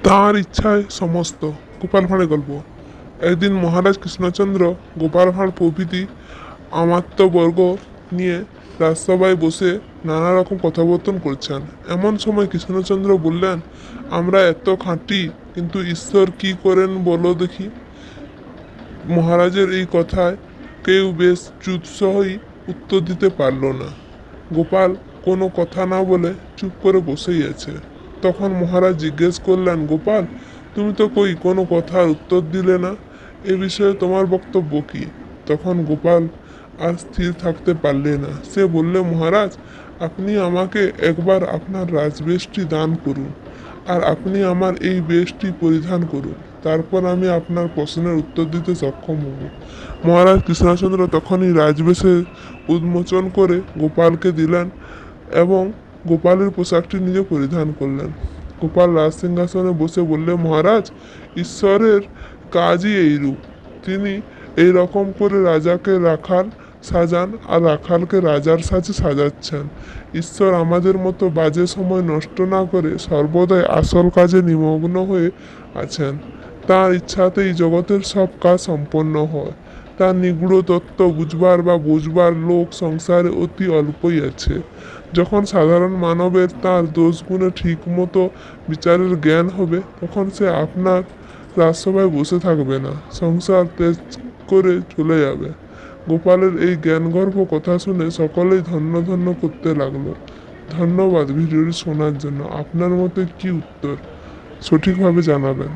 তাঁর ইচ্ছায় সমস্ত। গোপাল ভাঁড়ের গল্প। একদিন মহারাজ কৃষ্ণচন্দ্র, গোপাল ভাঁড় প্রভৃতি আমাত্যবর্গ নিয়ে রাজসভায় বসে নানা রকম কথাবর্তন করছেন। এমন সময় কৃষ্ণচন্দ্র বললেন, আমরা এত খাঁটি, কিন্তু ঈশ্বর কি করেন বলো দেখি। মহারাজের এই কথায় কেউ বেশ চুপসই উত্তর দিতে পারল না। গোপাল কোনো কথা না বলে চুপ করে বসেই আছে। তখন মহারাজ জিজ্ঞেস করলেন, গোপাল, তুমি তো কই কোনো কথার উত্তর দিলে না, এ বিষয়ে তোমার বক্তব্য কি? তখন গোপাল আর স্থির থাকতে পারলে না। সে বললে, মহারাজ, আপনি আমাকে একবার আপনার রাজবেশটি দান করুন, আর আপনি আমার এই বেশটি পরিধান করুন, তারপর আমি আপনার প্রশ্নের উত্তর দিতে সক্ষম হব। মহারাজ কৃষ্ণচন্দ্র তখনই রাজবেশের উন্মোচন করে গোপালকে দিলেন এবং গোপালের পোশাকটি নিজে পরিধান করলেন। গোপাল রাজসিংহাসনে বসে বললে, মহারাজ, ঈশ্বরের কাজই এইরূপ। তিনি এই রকম করে রাজাকে রাখাল সাজান, আর রাখালকে রাজার সাজে সাজাচ্ছেন। ঈশ্বর আমাদের মতো বাজে সময় নষ্ট না করে সর্বদাই আসল কাজে নিমগ্ন হয়ে আছেন। তাঁর ইচ্ছাতেই জগতের সব কাজ সম্পন্ন হয়। তার নিগূঢ় তত্ত্ব বুঝবার বা বুঝবার লোক সংসারে অতি অল্পই আছে। যখন সাধারণ মানবের তার দোষগুণে ঠিক মতো বিচারের জ্ঞান হবে, তখন সে আপনার রাজসভায় বসে থাকবে না, সংসার ত্যাগ করে চলে যাবে। গোপালের এই জ্ঞানগর্ভ কথা শুনে সকলেই ধন্য ধন্য করতে লাগলো। ধন্যবাদ ভিডিওটি শোনার জন্য। আপনার মতে কি উত্তর সঠিকভাবে জানাবেন।